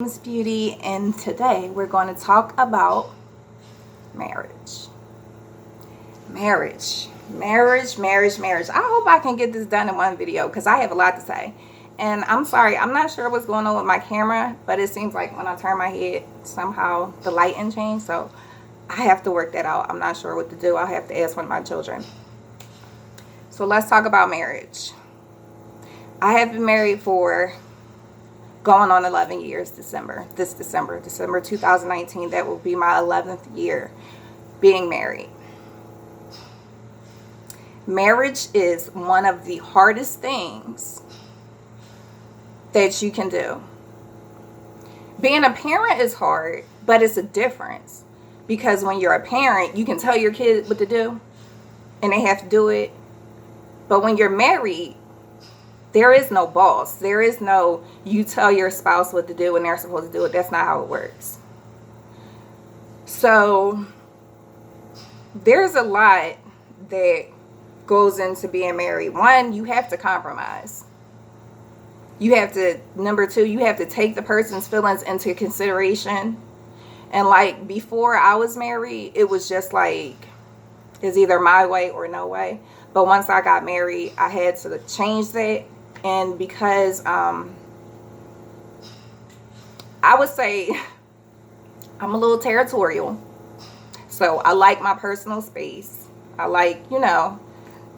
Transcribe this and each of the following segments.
Miss Beauty, and today we're going to talk about marriage. Marriage. I hope I can get this done in one video because I have a lot to say. And I'm sorry, I'm not sure what's going on with my camera, but it seems like when I turn my head, somehow the lighting changed. So I have to work that out. I'm not sure what to do. I'll have to ask one of my children. So let's talk about marriage. I have been married for going on 11 years December 2019. That will be my 11th year being married. Marriage is one of the hardest things that you can do. Being a parent is hard, but it's a difference, because when you're a parent, you can tell your kids what to do and they have to do it. But when you're married, there is no boss. There is no you tell your spouse what to do and they're supposed to do it. That's not how it works. So there's a lot that goes into being married. One, you have to compromise. Number two, you have to take the person's feelings into consideration. And like before I was married, it was just like, it's either my way or no way. But once I got married, I had to change that. And because I would say I'm a little territorial, so I like my personal space. I like,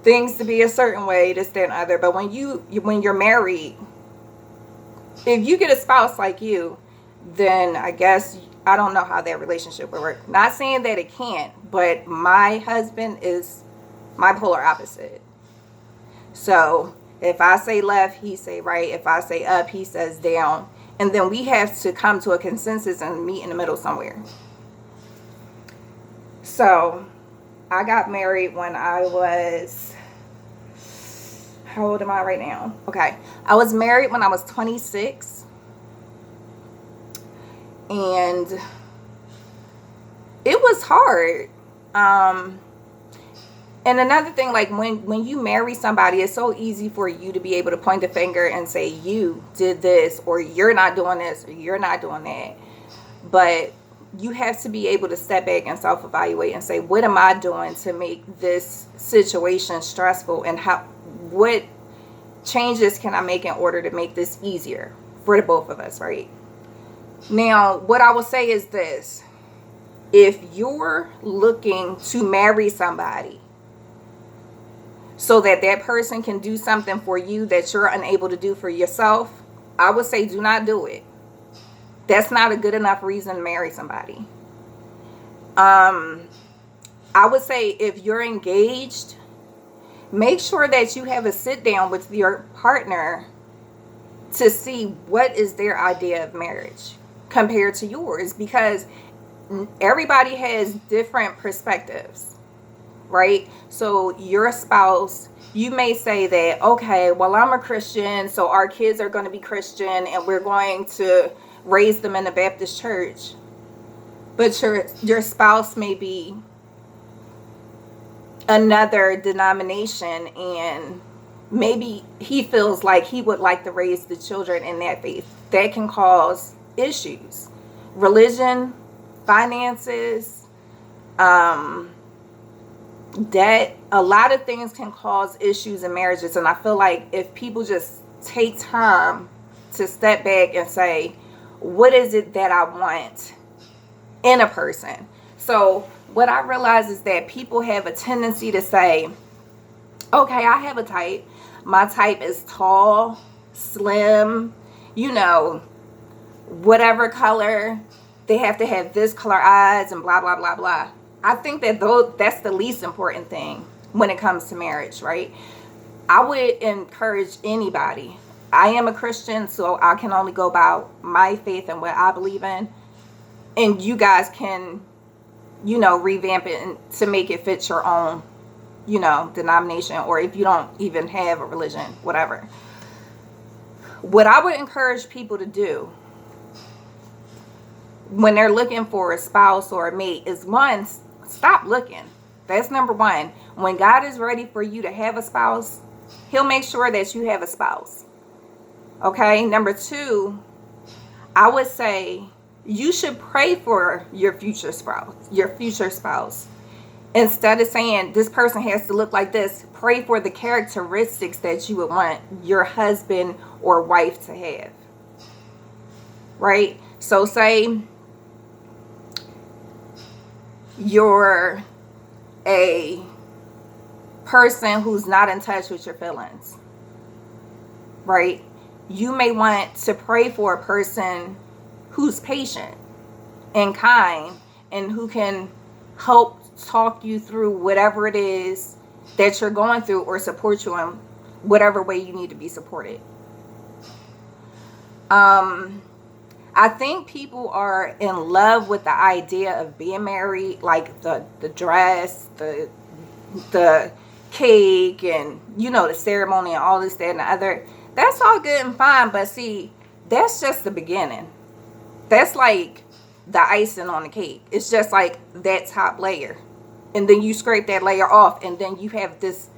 things to be a certain way, this, that, and other. But when you're married, if you get a spouse like you, then I guess I don't know how that relationship would work. Not saying that it can't, but my husband is my polar opposite. So if I say left, he say right. If I say up, he says down. And then we have to come to a consensus and meet in the middle somewhere. So I got married when I was, how old am I right now? Okay. I was married when I was 26. And it was hard. And another thing, like when you marry somebody, it's so easy for you to be able to point the finger and say, you did this, or you're not doing this, or you're not doing that. But you have to be able to step back and self-evaluate and say, what am I doing to make this situation stressful? And what changes can I make in order to make this easier for the both of us, right? Now, what I will say is this. If you're looking to marry somebody so that that person can do something for you that you're unable to do for yourself, I would say do not do it. That's not a good enough reason to marry somebody. I would say if you're engaged, make sure that you have a sit down with your partner to see what is their idea of marriage compared to yours, because everybody has different perspectives, right? So your spouse, you may say that, okay, well, I'm a Christian, so our kids are going to be Christian and we're going to raise them in the Baptist church. But your spouse may be another denomination, and maybe he feels like he would like to raise the children in that faith. That can cause issues. Religion, finances, debt, a lot of things can cause issues in marriages. And I feel like if people just take time to step back and say, what is it that I want in a person? So what I realize is that people have a tendency to say, okay, I have a type. My type is tall, slim, whatever color. They have to have this color eyes and blah, blah, blah, blah. I think that that's the least important thing when it comes to marriage, right? I would encourage anybody. I am a Christian, so I can only go by my faith and what I believe in. And you guys can, revamp it to make it fit your own, denomination, or if you don't even have a religion, whatever. What I would encourage people to do when they're looking for a spouse or a mate is, one, stop looking. That's number one. When God is ready for you to have a spouse, he'll make sure that you have a spouse. Okay. Number two, I would say you should pray for your future spouse. Instead of saying this person has to look like this, pray for the characteristics that you would want your husband or wife to have. Right? So say you're a person who's not in touch with your feelings. Right? You may want to pray for a person who's patient and kind and who can help talk you through whatever it is that you're going through or support you in whatever way you need to be supported. I think people are in love with the idea of being married, like the dress, the cake, and the ceremony and all this, that, and the other. That's all good and fine, but see, that's just the beginning. That's like the icing on the cake. It's just like that top layer. And then you scrape that layer off, and then you have this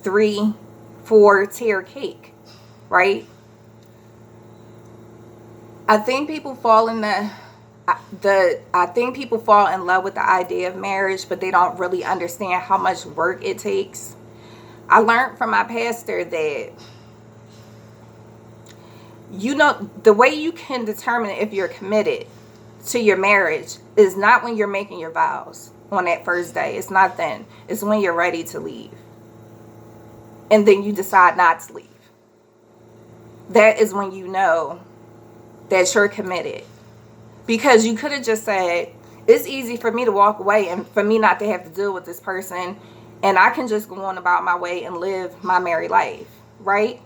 3-4 tier cake, right? I think people fall in love with the idea of marriage, but they don't really understand how much work it takes. I learned from my pastor that the way you can determine if you're committed to your marriage is not when you're making your vows on that first day. It's not then. It's when you're ready to leave. And then you decide not to leave. That is when you know that you're committed. Because you could have just said, it's easy for me to walk away and for me not to have to deal with this person, and I can just go on about my way and live my married life, right?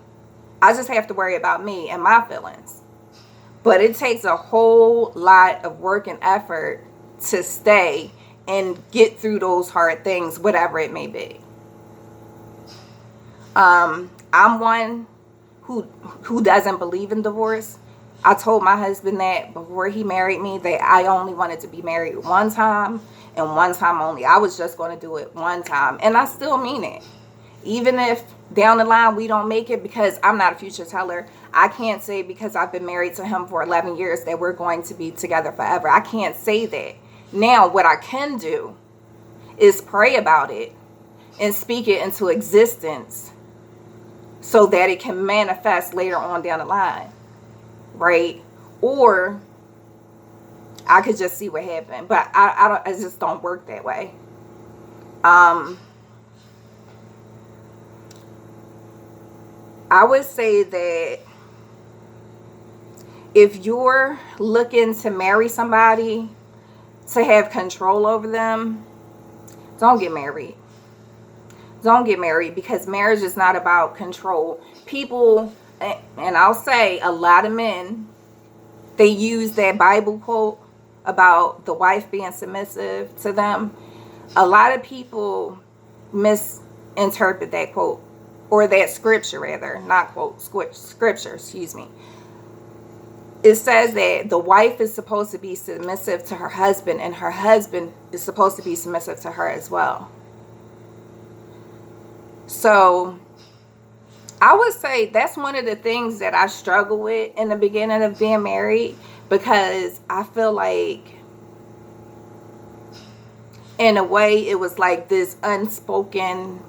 I just have to worry about me and my feelings. But it takes a whole lot of work and effort to stay and get through those hard things, whatever it may be. I'm one who doesn't believe in divorce. I told my husband that before he married me, that I only wanted to be married one time and one time only. I was just going to do it one time. And I still mean it. Even if down the line we don't make it, because I'm not a future teller. I can't say because I've been married to him for 11 years that we're going to be together forever. I can't say that. Now, what I can do is pray about it and speak it into existence so that it can manifest later on down the line, right? Or I could just see what happened, but I just don't work that way. I would say that if you're looking to marry somebody to have control over them, don't get married. Don't get married, because marriage is not about control. People, and I'll say a lot of men, they use that Bible quote about the wife being submissive to them. A lot of people misinterpret that quote, or that scripture rather, not quote, scripture, excuse me. It says that the wife is supposed to be submissive to her husband, and her husband is supposed to be submissive to her as well. So I would say that's one of the things that I struggle with in the beginning of being married, because I feel like in a way it was like this unspoken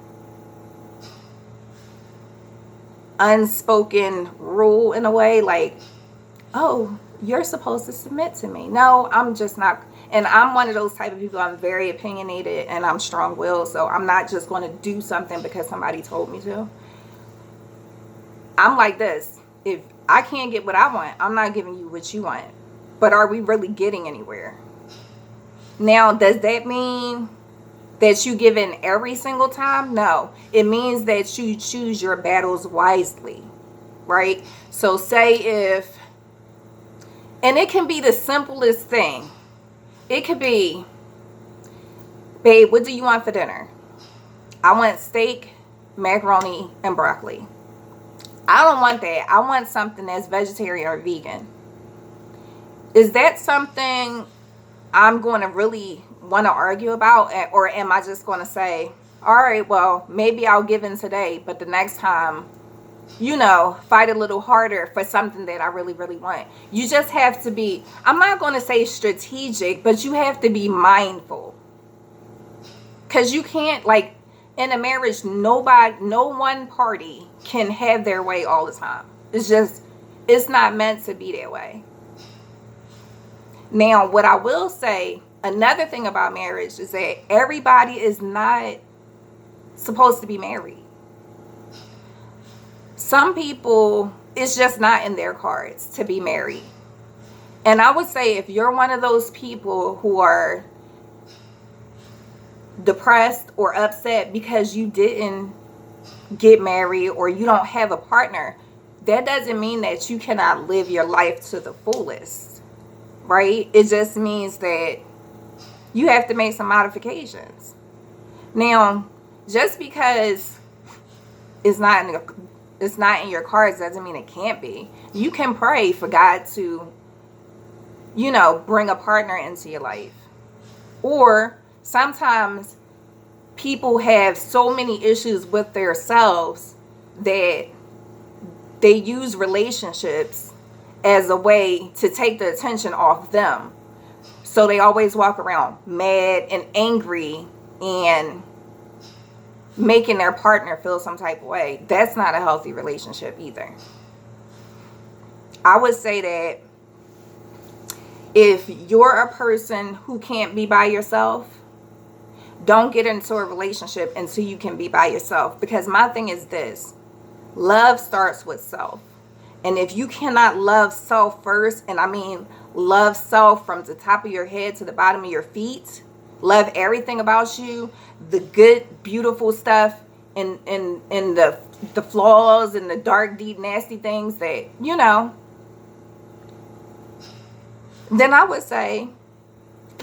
rule in a way, like, oh, you're supposed to submit to me. No, I'm just not. And I'm one of those type of people. I'm very opinionated and I'm strong-willed. So I'm not just going to do something because somebody told me to. I'm like this. If I can't get what I want, I'm not giving you what you want. But are we really getting anywhere? Now, does that mean that you give in every single time? No. It means that you choose your battles wisely, right? So say if, and it can be the simplest thing. It could be, babe, what do you want for dinner? I want steak, macaroni, and broccoli. I don't want that. I want something that's vegetarian or vegan. Is that something I'm going to really want to argue about? Or am I just going to say, all right, well, maybe I'll give in today, but the next time fight a little harder for something that I really, really want. You just have to be, I'm not going to say strategic, but you have to be mindful. Because you can't, like, in a marriage, no one party can have their way all the time. It's not meant to be that way. Now, what I will say, another thing about marriage is that everybody is not supposed to be married. Some people, it's just not in their cards to be married. And I would say if you're one of those people who are depressed or upset because you didn't get married or you don't have a partner, that doesn't mean that you cannot live your life to the fullest, right? It just means that you have to make some modifications. Now, just because it's not in your cards doesn't mean it can't be. You can pray for God to, bring a partner into your life. Or sometimes people have so many issues with themselves that they use relationships as a way to take the attention off them. So they always walk around mad and angry and making their partner feel some type of way. That's not a healthy relationship either. I would say that if you're a person who can't be by yourself, don't get into a relationship until you can be by yourself. Because my thing is this: love starts with self. And if you cannot love self first, and I mean love self from the top of your head to the bottom of your feet, love everything about you, the good, beautiful stuff, and the flaws and the dark, deep, nasty things that, then I would say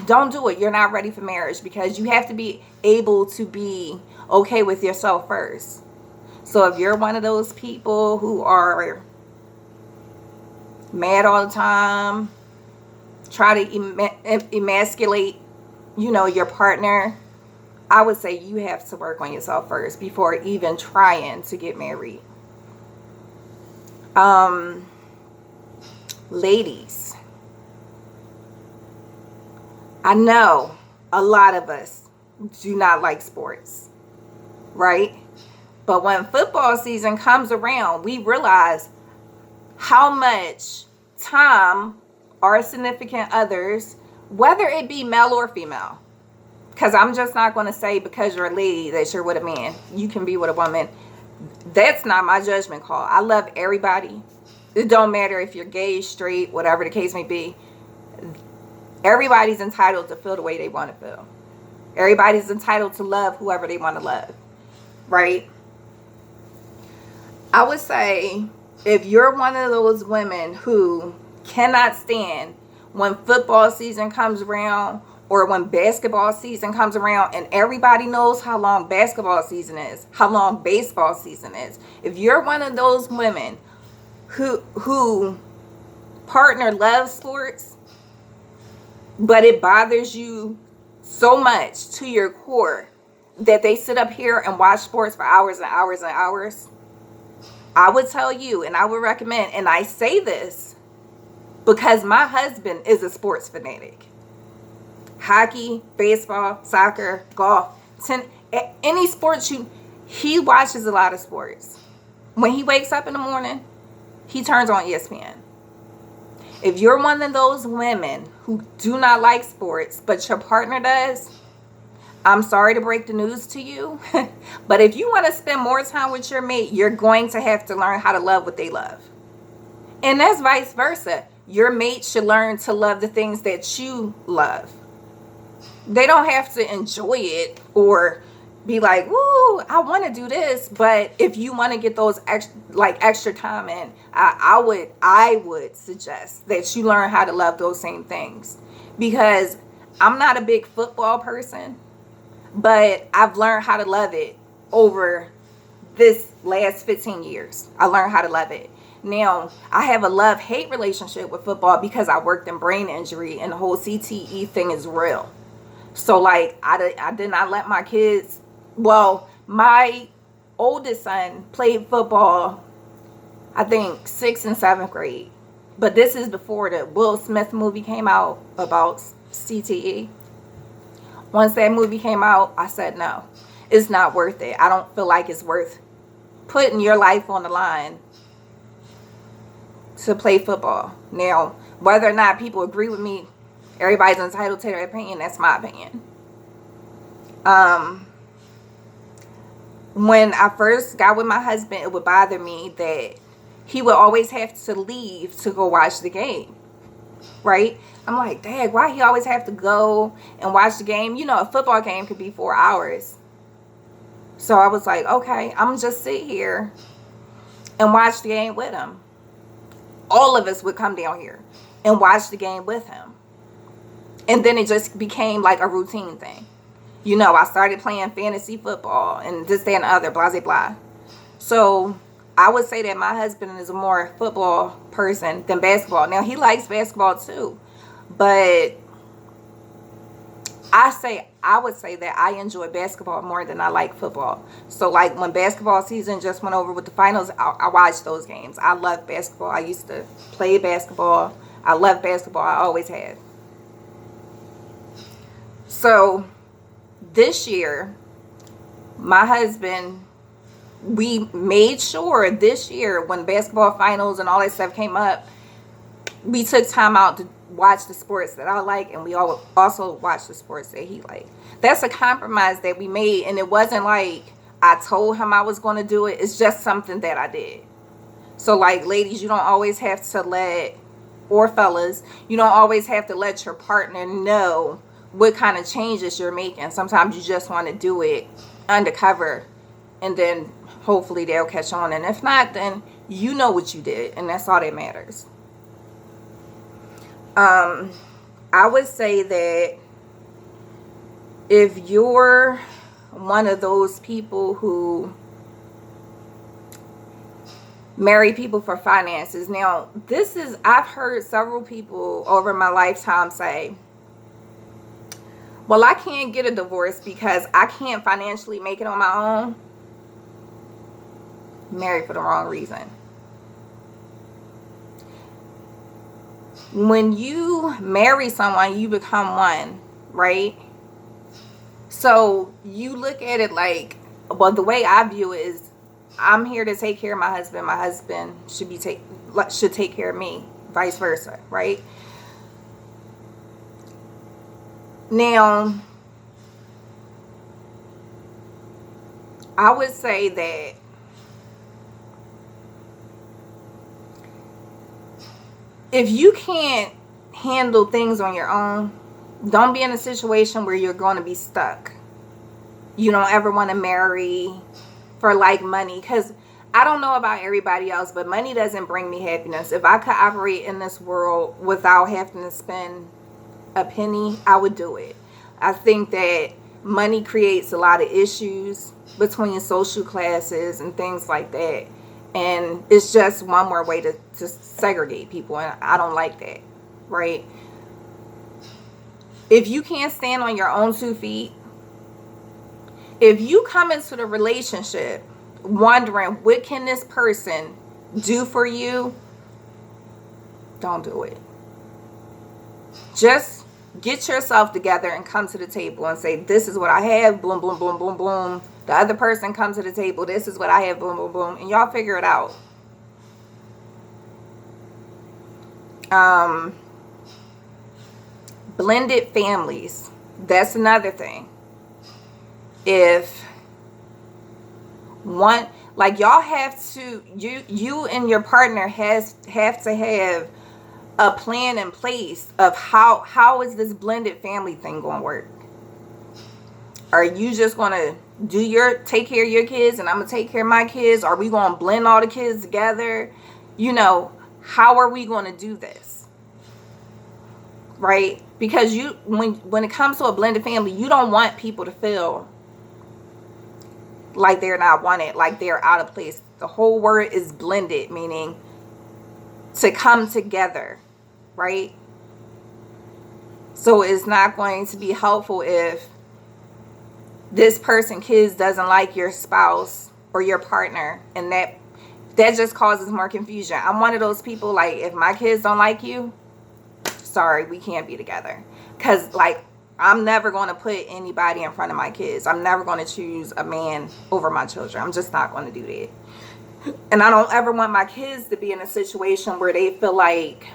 don't do it. You're not ready for marriage, because you have to be able to be okay with yourself first. So if you're one of those people who are mad all the time, try to emasculate, your partner, I would say you have to work on yourself first before even trying to get married. Ladies, I know a lot of us do not like sports, right? But when football season comes around, we realize how much time our significant others, whether it be male or female, because I'm just not going to say because you're a lady that you're with a man, you can be with a woman. That's not my judgment call. I love everybody. It don't matter if you're gay, straight, whatever the case may be. Everybody's entitled to feel the way they want to feel. Everybody's entitled to love whoever they want to love, right? I would say if you're one of those women who cannot stand when football season comes around or when basketball season comes around, and everybody knows how long basketball season is, how long baseball season is. If you're one of those women who partner loves sports, but it bothers you so much to your core that they sit up here and watch sports for hours and hours and hours, I would tell you, and I would recommend, and I say this because my husband is a sports fanatic. Hockey, baseball, soccer, golf, any sports he watches a lot of sports. When he wakes up in the morning, he turns on ESPN. If you're one of those women who do not like sports, but your partner does, I'm sorry to break the news to you, but if you want to spend more time with your mate, you're going to have to learn how to love what they love. And that's vice versa. Your mate should learn to love the things that you love. They don't have to enjoy it or be like, woo, I want to do this. But if you want to get those extra time in, I would suggest that you learn how to love those same things. Because I'm not a big football person, but I've learned how to love it over this last 15 years. I learned how to love it. Now, I have a love-hate relationship with football because I worked in brain injury and the whole CTE thing is real. So, I did not let my kids... Well, my oldest son played football I think 6th and 7th grade. But this is before the Will Smith movie came out about CTE. Once that movie came out, I said, no, it's not worth it. I don't feel like it's worth putting your life on the line to play football. Now, whether or not people agree with me, everybody's entitled to their opinion. That's my opinion. When I first got with my husband, it would bother me that he would always have to leave to go watch the game, right? I'm like, Dad, why he always have to go and watch the game? You know, a football game could be 4 hours. So I was like, okay, I'm just sit here and watch the game with him. All of us would come down here and watch the game with him. And then it just became like a routine thing. You know, I started playing fantasy football and this, that, and the other, blah, blah, blah. So I would say that my husband is a more football person than basketball. Now, he likes basketball too. But I would say that I enjoy basketball more than I like football. So like when basketball season just went over with the finals, I watched those games. I love basketball. I used to play basketball. I love basketball. I always have. So this year, my husband, we made sure this year when basketball finals and all that stuff came up, we took time out to watch the sports that I like, and we all also watch the sports that he liked. That's a compromise that we made, and it wasn't like I told him I was going to do it. It's just something that I did. So like, ladies, you don't always have to let, or fellas, you don't always have to let your partner know what kind of changes you're making. Sometimes you just want to do it undercover, and then hopefully they'll catch on. And if not, then you know what you did, and that's all that matters. I would say that if you're one of those people who marry people for finances, now this is, I've heard several people over my lifetime say, well, I can't get a divorce because I can't financially make it on my own. Married for the wrong reason. When you marry someone, you become one, right? So you look at it like, well, the way I view it is, I'm here to take care of my husband. My husband should take care of me, vice versa, right? Now, I would say that if you can't handle things on your own, don't be in a situation where you're going to be stuck. You don't ever want to marry for like money, because I don't know about everybody else, but money doesn't bring me happiness. If I could operate in this world without having to spend a penny, I would do it. I think that money creates a lot of issues between social classes and things like that. And it's just one more way to segregate people. And I don't like that, right? If you can't stand on your own 2 feet, if you come into the relationship wondering what can this person do for you, don't do it. Just get yourself together and come to the table and say, this is what I have, boom, boom, boom, boom, boom. The other person comes to the table, this is what I have, boom, boom, boom. And y'all figure it out. Blended families. That's another thing. If one, like y'all have to, you and your partner have to have a plan in place of how is this blended family thing going to work. Are you just going to take care of your kids and I'm going to take care of my kids? Are we going to blend all the kids together? You know, how are we going to do this? Right? Because when it comes to a blended family, you don't want people to feel like they're not wanted, like they're out of place. The whole word is blended, meaning to come together, right? So it's not going to be helpful if this person, kids, doesn't like your spouse or your partner, and that that just causes more confusion. I'm one of those people, like, if my kids don't like you, sorry, we can't be together. Because, like, I'm never going to put anybody in front of my kids. I'm never going to choose a man over my children. I'm just not going to do that. And I don't ever want my kids to be in a situation where they feel like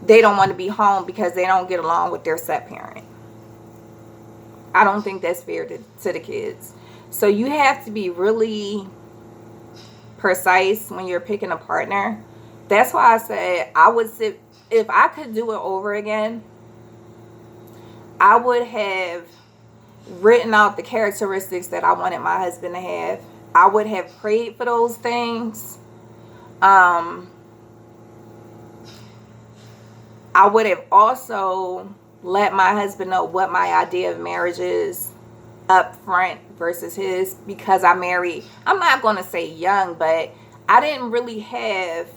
they don't want to be home because they don't get along with their step parent. I don't think that's fair to the kids. So you have to be really precise when you're picking a partner. That's why I said I would sit, if I could do it over again, I would have written out the characteristics that I wanted my husband to have. I would have prayed for those things. I would have also let my husband know what my idea of marriage is up front versus his, because I married, I'm not going to say young, but I didn't really have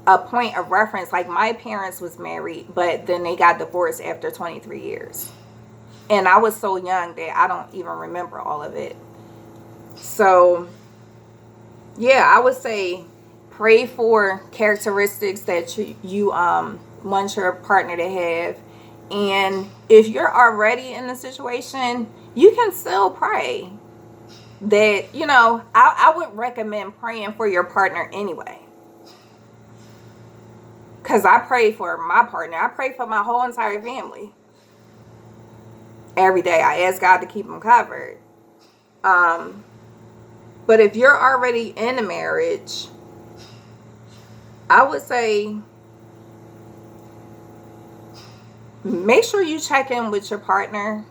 a point of reference. Like, my parents was married, but then they got divorced after 23 years. And I was so young that I don't even remember all of it. So, yeah, I would say pray for characteristics that you want your partner to have. And if you're already in the situation, you can still pray that, you know, I would recommend praying for your partner anyway. Because I pray for my partner. I pray for my whole entire family. Every day I ask God to keep them covered. But if you're already in a marriage, I would say make sure you check in with your partner.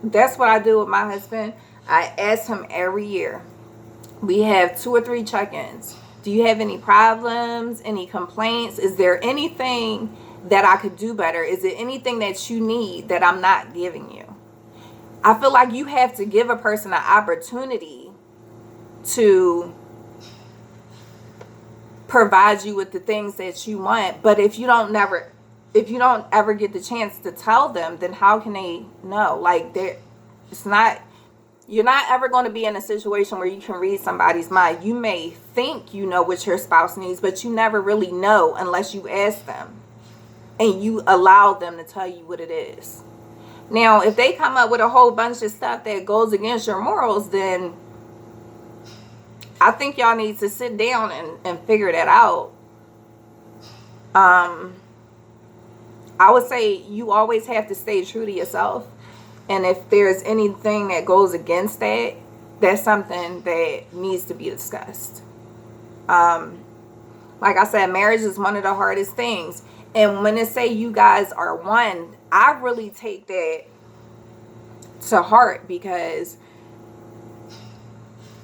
That's what I do with my husband. I ask him every year. We have 2 or 3 check-ins. Do you have any problems? Any complaints? Is there anything that I could do better? Is it anything that you need that I'm not giving you? I feel like you have to give a person an opportunity to provide you with the things that you want. But if you don't ever get the chance to tell them, then how can they know? Like, you're not ever going to be in a situation where you can read somebody's mind. You may think you know what your spouse needs, but you never really know unless you ask them and you allow them to tell you what it is. Now, if they come up with a whole bunch of stuff that goes against your morals, then I think y'all need to sit down and figure that out. I would say you always have to stay true to yourself. And if there's anything that goes against that, that's something that needs to be discussed. Like I said, marriage is one of the hardest things. And when they say you guys are one, I really take that to heart, because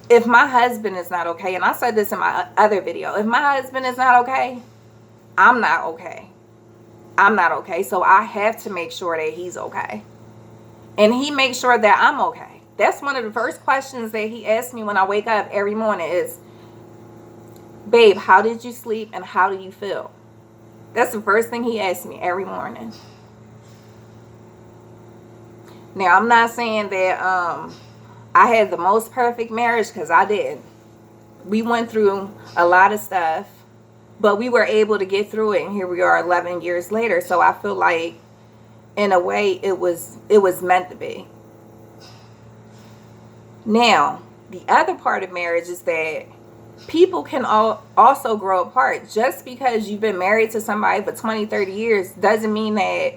if my husband is not okay, and I said this in my other video, if my husband is not okay, I'm not okay. I'm not okay. So I have to make sure that he's okay. And he makes sure that I'm okay. That's one of the first questions that he asks me when I wake up every morning is, babe, how did you sleep and how do you feel? That's the first thing he asks me every morning. Now, I'm not saying that I had the most perfect marriage, because I didn't. We went through a lot of stuff, but we were able to get through it, and here we are 11 years later. So I feel like, in a way, it was meant to be. Now, the other part of marriage is that people can also grow apart. Just because you've been married to somebody for 20, 30 years doesn't mean that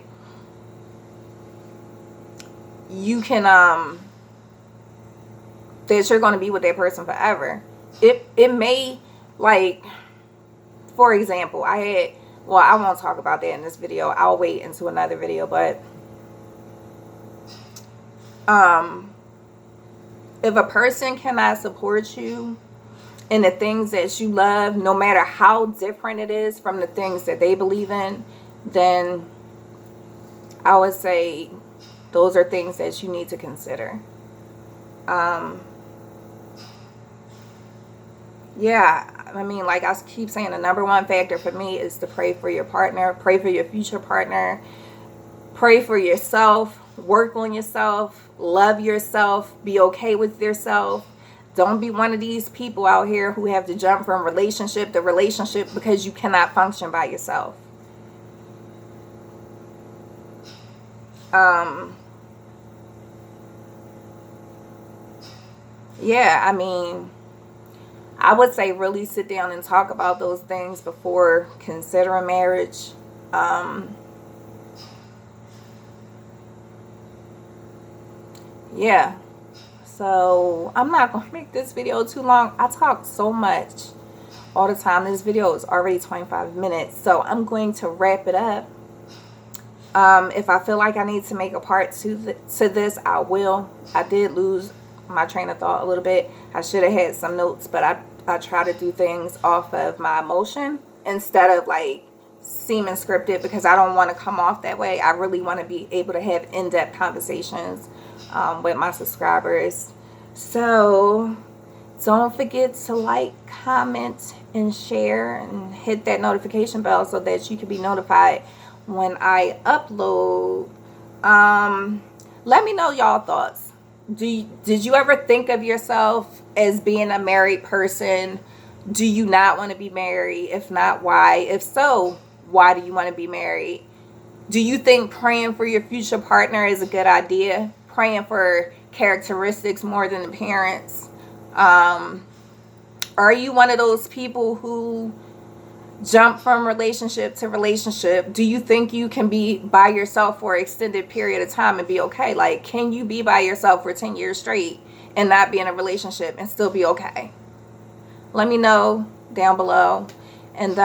you can that you're going to be with that person forever. It may, like, for example, I won't talk about that in this video. I'll wait into another video. But if a person cannot support you in the things that you love, no matter how different it is from the things that they believe in, then I would say those are things that you need to consider. Yeah, I mean, like I keep saying, the number one factor for me is to pray for your partner, pray for your future partner, pray for yourself, work on yourself, love yourself, be okay with yourself. Don't be one of these people out here who have to jump from relationship to relationship because you cannot function by yourself. Yeah, I mean, I would say really sit down and talk about those things before considering marriage. Yeah. So I'm not going to make this video too long. I talk so much all the time. This video is already 25 minutes. So I'm going to wrap it up. If I feel like I need to make a part to this, I will. I did lose my train of thought a little bit. I should have had some notes, but I try to do things off of my emotion instead of like seeming scripted, because I don't want to come off that way. I really want to be able to have in-depth conversations with my subscribers. So don't forget to like, comment, and share, and hit that notification bell so that you can be notified when I upload. Let me know y'all thoughts. Did you ever think of yourself as being a married person? Do you not want to be married? If not, why? If so, why do you want to be married? Do you think praying for your future partner is a good idea? Praying for characteristics more than appearance? Are you one of those people who jump from relationship to relationship? Do you think you can be by yourself for an extended period of time and be okay? Like, can you be by yourself for 10 years straight and not be in a relationship and still be okay? Let me know down below. And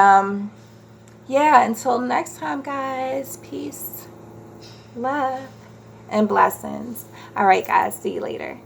yeah, until next time, guys, peace, love, and blessings. All right, guys, see you later.